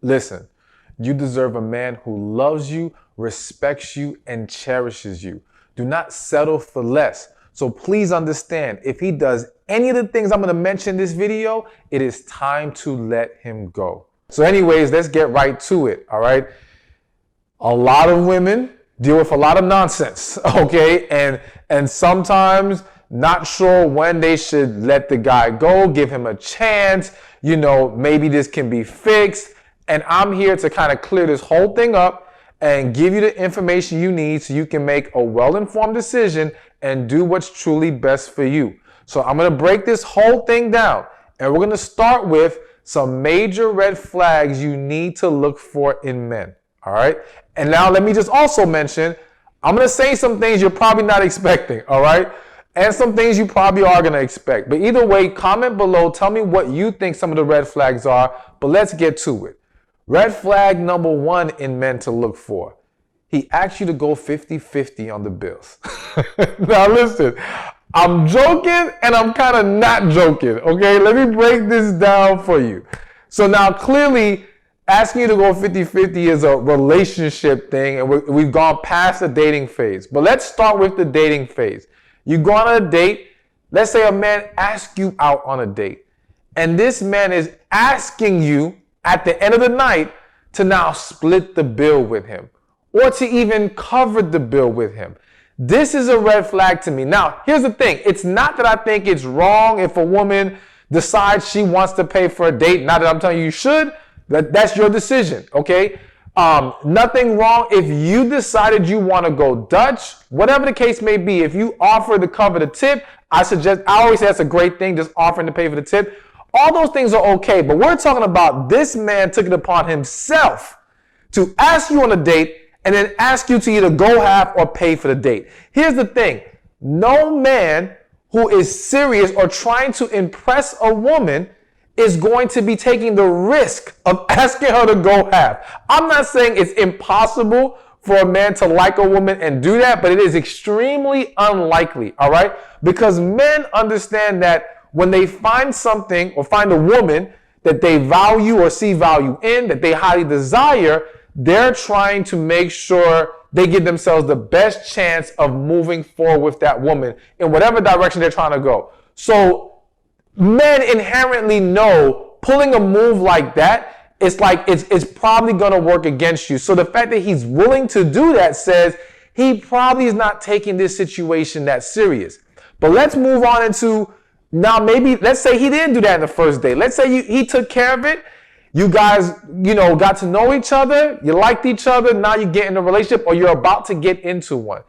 Listen, you deserve a man who loves you, respects you, and cherishes you. Do not settle for less. So please understand, if he does any of the things I'm going to mention in this video, it is time to let him go. So anyways, let's get right to it, all right? A lot of women deal with a lot of nonsense, okay? And sometimes not sure when they should let the guy go, give him a chance, you know, maybe this can be fixed. And I'm here to kind of clear this whole thing up and give you the information you need so you can make a well-informed decision and do what's truly best for you. So I'm going to break this whole thing down, and we're going to start with some major red flags you need to look for in men. All right. And now let me just also mention, I'm going to say some things you're probably not expecting. All right. And some things you probably are going to expect. But either way, comment below. Tell me what you think some of the red flags are. But let's get to it. Red flag number one in men to look for. He asks you to go 50-50 on the bills. Now listen, I'm joking and I'm kind of not joking. Okay, let me break this down for you. So now clearly asking you to go 50-50 is a relationship thing, and we've gone past the dating phase. But let's start with the dating phase. You go on a date. Let's say a man asks you out on a date, and this man is asking you at the end of the night to now split the bill with him or to even cover the bill with him. This is a red flag to me. Now, here's the thing. It's not that I think it's wrong if a woman decides she wants to pay for a date. Not that I'm telling you you should. That's your decision, okay? Nothing wrong if you decided you want to go Dutch, whatever the case may be. If you offer to cover the tip, I always say that's a great thing, just offering to pay for the tip. All those things are okay, but we're talking about this man took it upon himself to ask you on a date and then ask you to either go half or pay for the date. Here's the thing. No man who is serious or trying to impress a woman is going to be taking the risk of asking her to go half. I'm not saying it's impossible for a man to like a woman and do that, but it is extremely unlikely, all right? Because men understand that when they find something or find a woman that they value or see value in, that they highly desire, they're trying to make sure they give themselves the best chance of moving forward with that woman in whatever direction they're trying to go. So men inherently know pulling a move like that, it's probably going to work against you. So the fact that he's willing to do that says he probably is not taking this situation that serious. But let's move on into now, maybe, let's say he didn't do that in the first date. Let's say he took care of it. You guys, got to know each other. You liked each other. Now you get in a relationship or you're about to get into one.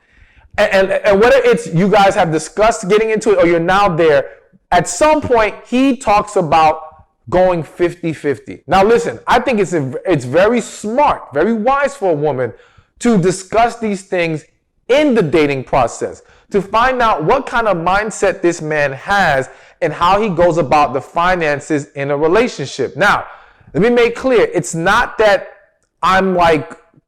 And whether it's you guys have discussed getting into it or you're now there, at some point he talks about going 50-50. Now listen, I think it's very smart, very wise for a woman to discuss these things in the dating process, to find out what kind of mindset this man has and how he goes about the finances in a relationship. Now, let me make clear, it's not that I'm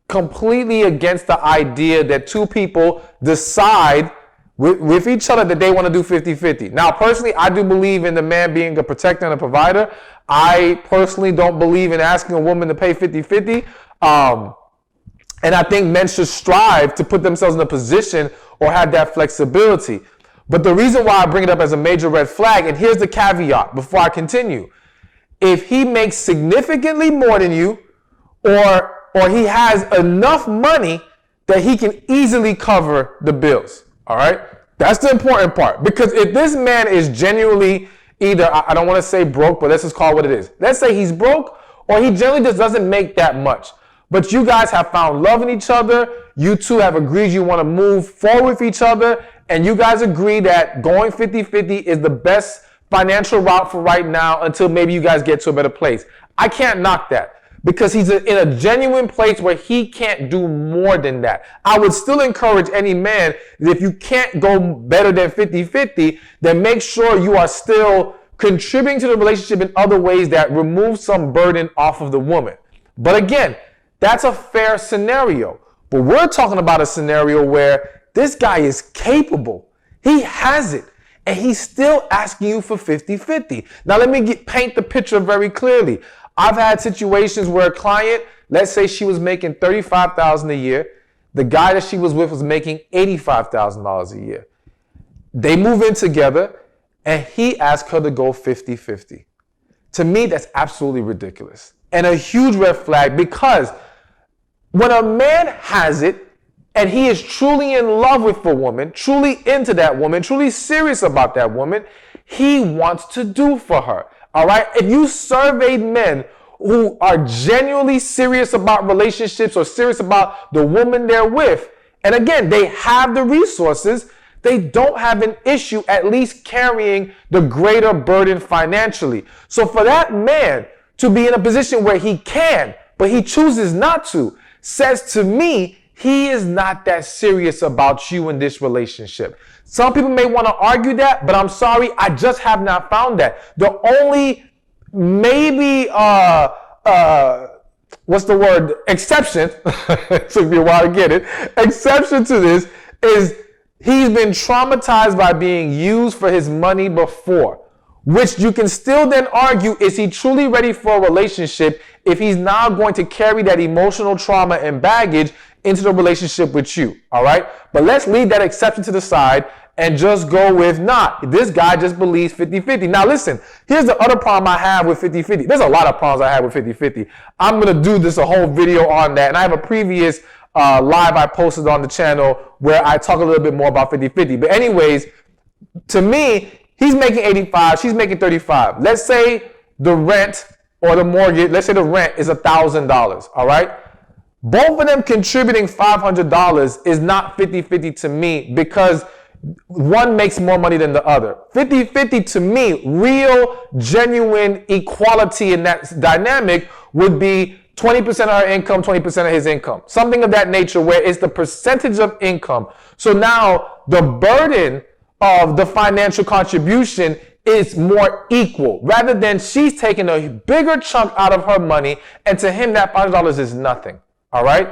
completely against the idea that two people decide with each other that they want to do 50-50. Now, personally, I do believe in the man being a protector and a provider. I personally don't believe in asking a woman to pay 50-50. And I think men should strive to put themselves in a position or have that flexibility. But the reason why I bring it up as a major red flag, and here's the caveat before I continue. If he makes significantly more than you, or he has enough money that he can easily cover the bills, all right? That's the important part. Because if this man is genuinely either, I don't want to say broke, but let's just call it what it is. Let's say he's broke, or he generally just doesn't make that much. But you guys have found love in each other. You two have agreed you want to move forward with each other. And you guys agree that going 50-50 is the best financial route for right now until maybe you guys get to a better place. I can't knock that because he's in a genuine place where he can't do more than that. I would still encourage any man that if you can't go better than 50-50, then make sure you are still contributing to the relationship in other ways that remove some burden off of the woman. But again, that's a fair scenario. But we're talking about a scenario where this guy is capable. He has it. And he's still asking you for 50-50. Now, let me paint the picture very clearly. I've had situations where a client, let's say she was making $35,000 a year. The guy that she was with was making $85,000 a year. They move in together and he asked her to go 50-50. To me, that's absolutely ridiculous and a huge red flag, because when a man has it and he is truly in love with a woman, truly into that woman, truly serious about that woman, he wants to do for her. All right? If you surveyed men who are genuinely serious about relationships or serious about the woman they're with, and again, they have the resources, they don't have an issue at least carrying the greater burden financially. So for that man to be in a position where he can, but he chooses not to, says to me, he is not that serious about you in this relationship. Some people may want to argue that, but I'm sorry, I just have not found that. The only maybe, what's the word? Exception, took me a while to get it. Exception to this is he's been traumatized by being used for his money before, which you can still then argue, is he truly ready for a relationship if he's now going to carry that emotional trauma and baggage into the relationship with you, all right? But let's leave that exception to the side and just go with not. This guy just believes 50-50. Now listen, here's the other problem I have with 50-50. There's a lot of problems I have with 50-50. I'm going to do this a whole video on that, and I have a previous live I posted on the channel where I talk a little bit more about 50-50. But anyways, to me, he's making 85, she's making 35. Let's say the rent or the mortgage, let's say the rent is $1,000, all right? Both of them contributing $500 is not 50-50 to me, because one makes more money than the other. 50-50 to me, real, genuine equality in that dynamic would be 20% of her income, 20% of his income. Something of that nature where it's the percentage of income. So now the burden of the financial contribution is more equal, rather than she's taking a bigger chunk out of her money, and to him that $500 is nothing. All right?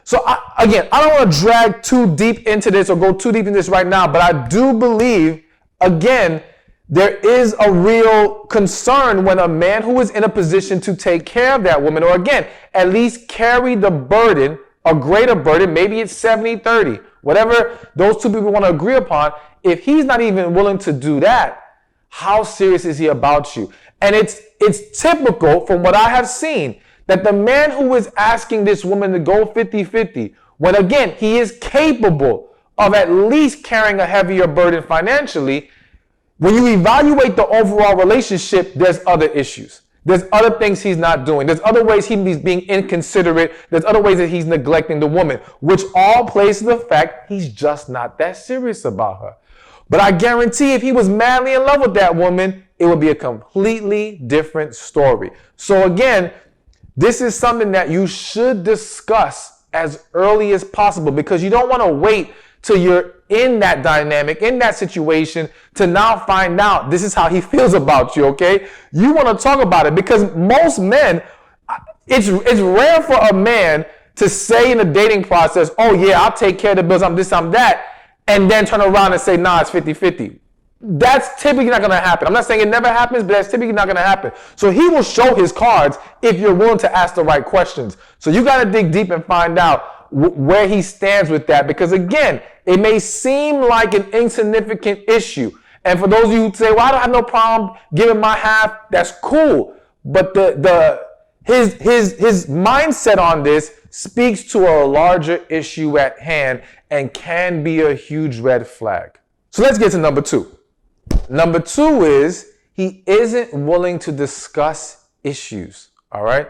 So I don't want to drag too deep into this or go too deep in this right now, but I do believe, again, there is a real concern when a man who is in a position to take care of that woman, or again, at least carry the burden, a greater burden, maybe it's 70-30, whatever those two people want to agree upon, if he's not even willing to do that, how serious is he about you? And it's typical from what I have seen that the man who is asking this woman to go 50-50, when again, he is capable of at least carrying a heavier burden financially, when you evaluate the overall relationship, there's other issues. There's other things he's not doing. There's other ways he's being inconsiderate. There's other ways that he's neglecting the woman, which all plays to the fact he's just not that serious about her. But I guarantee if he was madly in love with that woman, it would be a completely different story. So again, this is something that you should discuss as early as possible, because you don't want to wait till you're in that dynamic, in that situation, to now find out this is how he feels about you, okay? You want to talk about it, because most men, it's rare for a man to say in the dating process, oh yeah, I'll take care of the bills, I'm this, I'm that, and then turn around and say, nah, it's 50-50. That's typically not going to happen. I'm not saying it never happens, but that's typically not going to happen. So he will show his cards if you're willing to ask the right questions. So you got to dig deep and find out where he stands with that, because again, it may seem like an insignificant issue. And for those of you who say, well, I don't have no problem giving my half, that's cool. But his mindset on this speaks to a larger issue at hand and can be a huge red flag. So let's get to number two. Number two is he isn't willing to discuss issues, all right?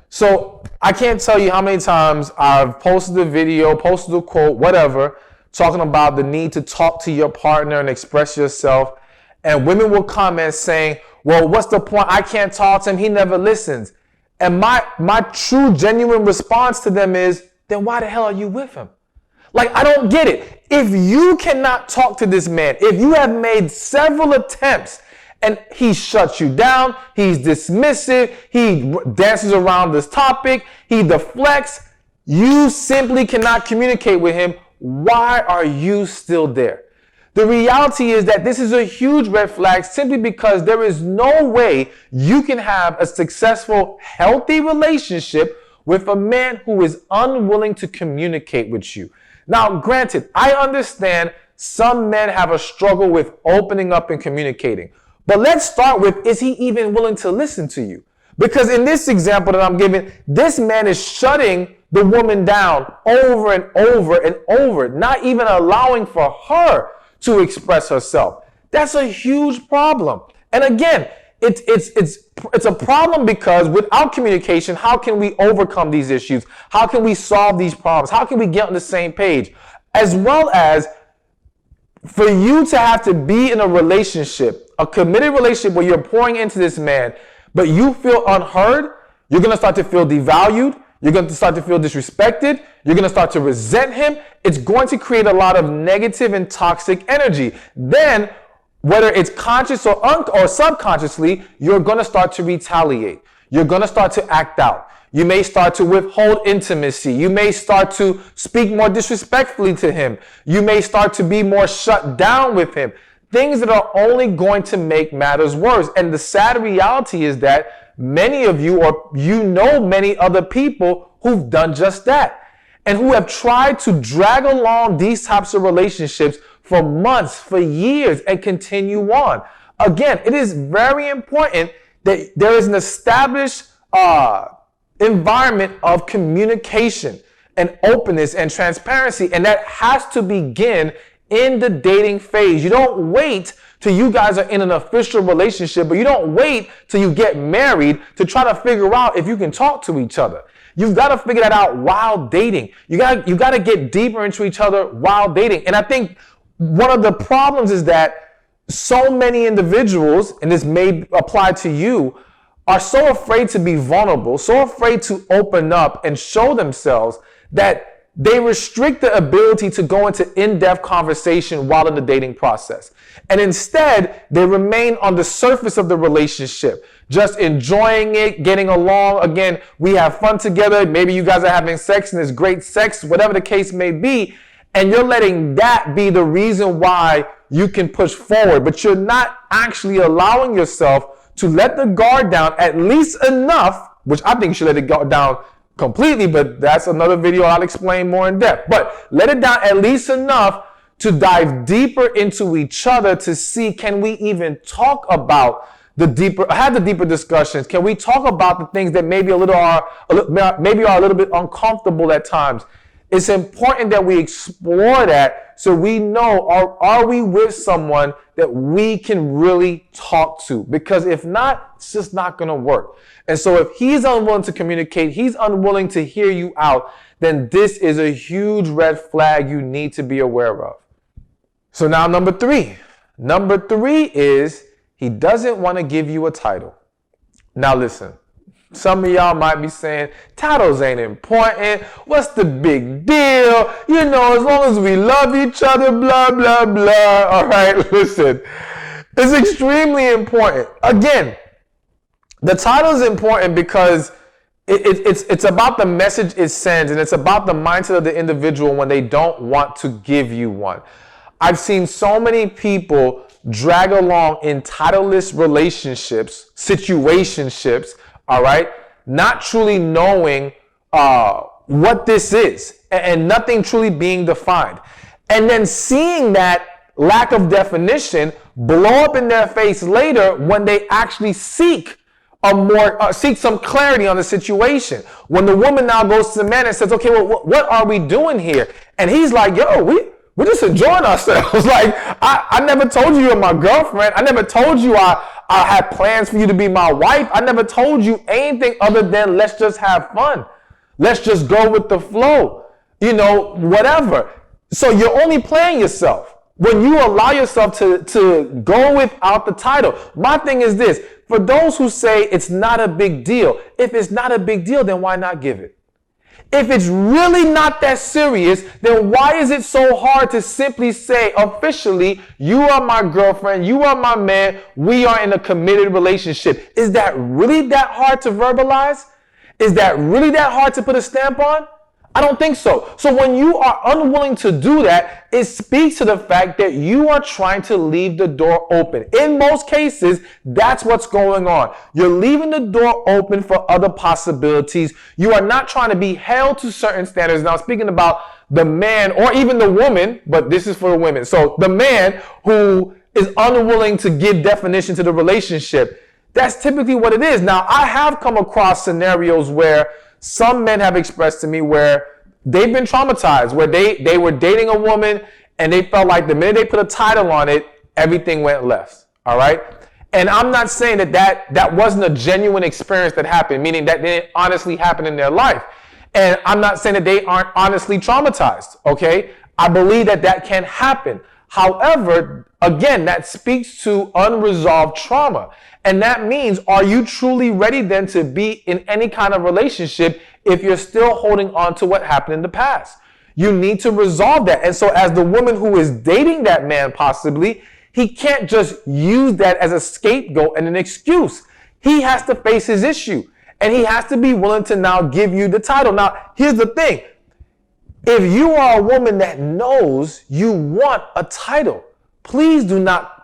So I can't tell you how many times I've posted a video, posted a quote, whatever, talking about the need to talk to your partner and express yourself. And women will comment saying, well, what's the point? I can't talk to him. He never listens. And my true, genuine response to them is, then why the hell are you with him? Like, I don't get it. If you cannot talk to this man, if you have made several attempts and he shuts you down, he's dismissive, he dances around this topic, he deflects, you simply cannot communicate with him, why are you still there? The reality is that this is a huge red flag simply because there is no way you can have a successful, healthy relationship with a man who is unwilling to communicate with you. Now, granted, I understand some men have a struggle with opening up and communicating. But let's start with, is he even willing to listen to you? Because in this example that I'm giving, this man is shutting the woman down over and over and over, not even allowing for her to express herself. That's a huge problem. And again, it's a problem because without communication, how can we overcome these issues? How can we solve these problems? How can we get on the same page? As well as for you to have to be in a relationship, a committed relationship where you're pouring into this man, but you feel unheard, you're going to start to feel devalued. You're going to start to feel disrespected. You're going to start to resent him. It's going to create a lot of negative and toxic energy. Then, whether it's conscious or subconsciously, you're going to start to retaliate. You're going to start to act out. You may start to withhold intimacy. You may start to speak more disrespectfully to him. You may start to be more shut down with him. Things that are only going to make matters worse. And the sad reality is that many of you, or you know many other people who've done just that and who have tried to drag along these types of relationships for months, for years, and continue on. Again, it is very important that there is an established environment of communication and openness and transparency, and that has to begin in the dating phase. You don't wait till you guys are in an official relationship, but you don't wait till you get married to try to figure out if you can talk to each other. You've got to figure that out while dating. You got to get deeper into each other while dating. And I think one of the problems is that so many individuals, and this may apply to you, are so afraid to be vulnerable, so afraid to open up and show themselves that they restrict the ability to go into in-depth conversation while in the dating process. And instead, they remain on the surface of the relationship, just enjoying it, getting along. Again, we have fun together. Maybe you guys are having sex and it's great sex, whatever the case may be. And you're letting that be the reason why you can push forward. But you're not actually allowing yourself to let the guard down at least enough, which I think you should let it go down completely, but that's another video I'll explain more in depth. But let it down at least enough to dive deeper into each other to see, can we even talk about have the deeper discussions? Can we talk about the things that maybe are a little bit uncomfortable at times? It's important that we explore that so we know, are we with someone that we can really talk to? Because if not, it's just not going to work. And so if he's unwilling to communicate, he's unwilling to hear you out, then this is a huge red flag you need to be aware of. So now number three. Number three is he doesn't want to give you a title. Now listen. Some of y'all might be saying, titles ain't important. What's the big deal? You know, as long as we love each other, blah, blah, blah. All right, listen. It's extremely important. Again, the title is important because it's about the message it sends, and it's about the mindset of the individual when they don't want to give you one. I've seen so many people drag along in titleless relationships, situationships, all right, not truly knowing what this is and nothing truly being defined. And then seeing that lack of definition blow up in their face later when they actually seek some clarity on the situation. When the woman now goes to the man and says, okay, well, what are we doing here? And he's like, yo, we're just enjoying ourselves. Like, I never told you you're my girlfriend. I never told you I had plans for you to be my wife. I never told you anything other than let's just have fun. Let's just go with the flow. You know, whatever. So you're only playing yourself when you allow yourself to go without the title. My thing is this. For those who say it's not a big deal, if it's not a big deal, then why not give it? If it's really not that serious, then why is it so hard to simply say officially, you are my girlfriend, you are my man, we are in a committed relationship? Is that really that hard to verbalize? Is that really that hard to put a stamp on? I don't think so. So when you are unwilling to do that, it speaks to the fact that you are trying to leave the door open. In most cases, that's what's going on. You're leaving the door open for other possibilities. You are not trying to be held to certain standards. Now, speaking about the man or even the woman, but this is for the women. So the man who is unwilling to give definition to the relationship, that's typically what it is. Now, I have come across scenarios where some men have expressed to me where they've been traumatized, where they were dating a woman and they felt like the minute they put a title on it, everything went left. All right. And I'm not saying that wasn't a genuine experience that happened, meaning that didn't honestly happen in their life. And I'm not saying that they aren't honestly traumatized. Okay. I believe that can happen. However, again, that speaks to unresolved trauma. And that means, are you truly ready then to be in any kind of relationship if you're still holding on to what happened in the past? You need to resolve that. And so as the woman who is dating that man possibly, he can't just use that as a scapegoat and an excuse. He has to face his issue. And he has to be willing to now give you the title. Now, here's the thing. If you are a woman that knows you want a title, please do not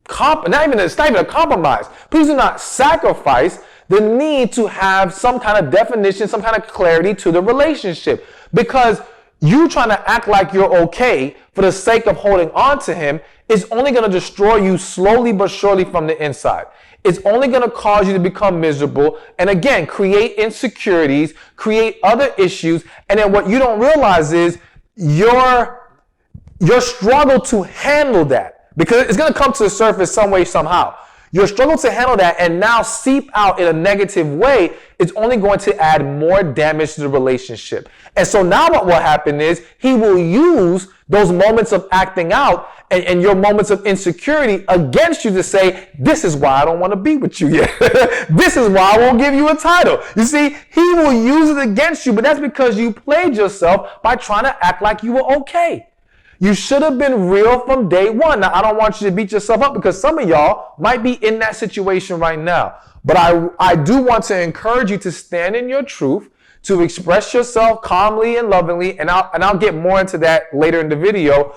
it's not even a compromise. Please do not sacrifice the need to have some kind of definition, some kind of clarity to the relationship. Because you trying to act like you're okay for the sake of holding on to him is only going to destroy you slowly but surely from the inside. It's only going to cause you to become miserable and again, create insecurities, create other issues. And then what you don't realize is your struggle to handle that, because it's going to come to the surface some way, somehow. Your struggle to handle that and now seep out in a negative way is only going to add more damage to the relationship. And so now what will happen is he will use those moments of acting out and your moments of insecurity against you to say, this is why I don't want to be with you yet. This is why I won't give you a title. You see, he will use it against you, but that's because you played yourself by trying to act like you were okay. You should have been real from day one. Now, I don't want you to beat yourself up because some of y'all might be in that situation right now. But I do want to encourage you to stand in your truth, to express yourself calmly and lovingly, and I'll get more into that later in the video.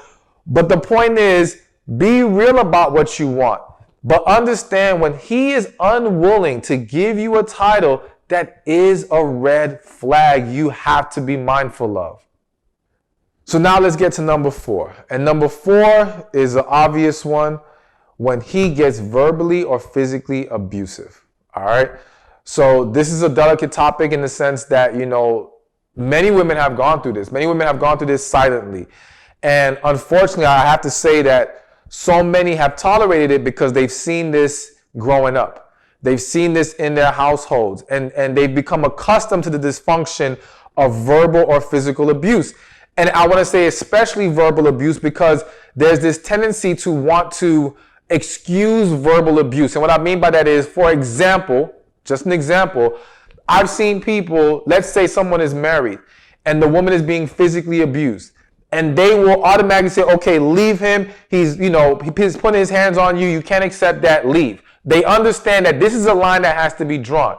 But the point is, be real about what you want. But understand when he is unwilling to give you a title, that is a red flag you have to be mindful of. So now let's get to number 4. And number 4 is an obvious one: when he gets verbally or physically abusive. All right. So this is a delicate topic in the sense that, many women have gone through this. Many women have gone through this silently. And unfortunately, I have to say that so many have tolerated it because they've seen this growing up. They've seen this in their households and they've become accustomed to the dysfunction of verbal or physical abuse. And I want to say especially verbal abuse because there's this tendency to want to excuse verbal abuse. And what I mean by that is, for example, just an example, I've seen people, let's say someone is married and the woman is being physically abused. And they will automatically say, okay, leave him. He's putting his hands on you. You can't accept that. Leave. They understand that this is a line that has to be drawn.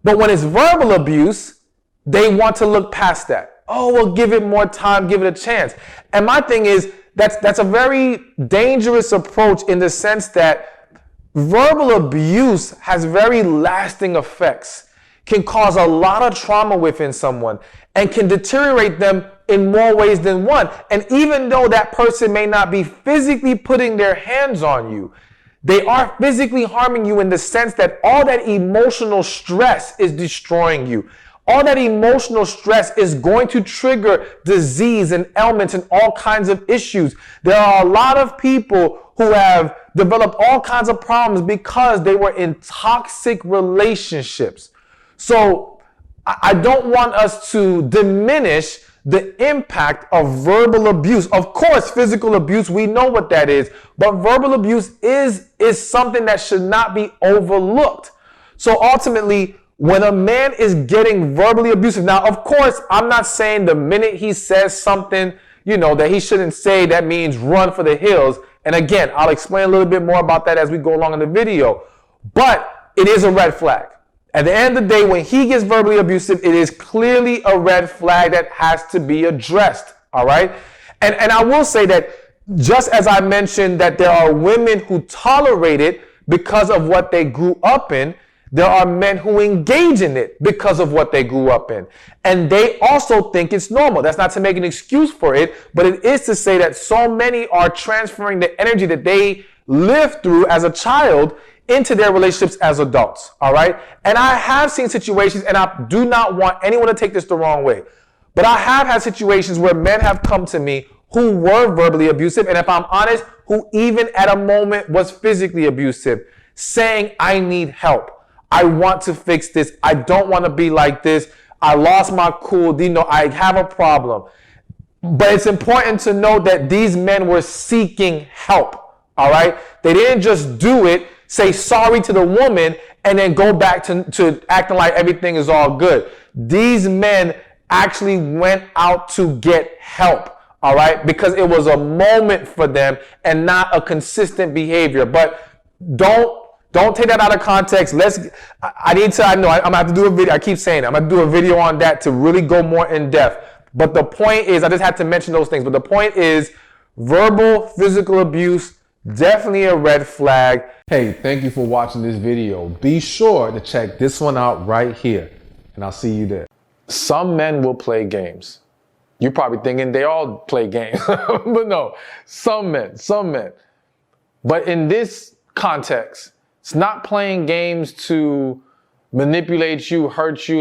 But when it's verbal abuse, they want to look past that. Oh, well, give it more time, give it a chance. And my thing is, that's a very dangerous approach in the sense that verbal abuse has very lasting effects, can cause a lot of trauma within someone, and can deteriorate them in more ways than one. And even though that person may not be physically putting their hands on you, they are physically harming you in the sense that all that emotional stress is destroying you. All that emotional stress is going to trigger disease and ailments and all kinds of issues. There are a lot of people who have developed all kinds of problems because they were in toxic relationships. So I don't want us to diminish the impact of verbal abuse. Of course, physical abuse, we know what that is, but verbal abuse is something that should not be overlooked. So ultimately, when a man is getting verbally abusive, now, of course, I'm not saying the minute he says something, that he shouldn't say, that means run for the hills. And again, I'll explain a little bit more about that as we go along in the video. But it is a red flag. At the end of the day, when he gets verbally abusive, it is clearly a red flag that has to be addressed, all right? And I will say that just as I mentioned that there are women who tolerate it because of what they grew up in, there are men who engage in it because of what they grew up in. And they also think it's normal. That's not to make an excuse for it, but it is to say that so many are transferring the energy that they lived through as a child into their relationships as adults, all right? And I have seen situations, and I do not want anyone to take this the wrong way, but I have had situations where men have come to me who were verbally abusive, and if I'm honest, who even at a moment was physically abusive, saying, I need help. I want to fix this. I don't want to be like this. I lost my cool. You know, I have a problem. But it's important to know that these men were seeking help, all right? They didn't just do it, say sorry to the woman, and then go back to acting like everything is all good. These men actually went out to get help, all right? Because it was a moment for them and not a consistent behavior. But don't take that out of context. I know I'm gonna have to do a video. I keep saying it. I'm gonna do a video on that to really go more in depth. But the point is, I just had to mention those things. But the point is, verbal, physical abuse, definitely a red flag. Hey, thank you for watching this video. Be sure to check this one out right here, and I'll see you there. Some men will play games. You're probably thinking they all play games, but no, some men. But in this context, it's not playing games to manipulate you, hurt you.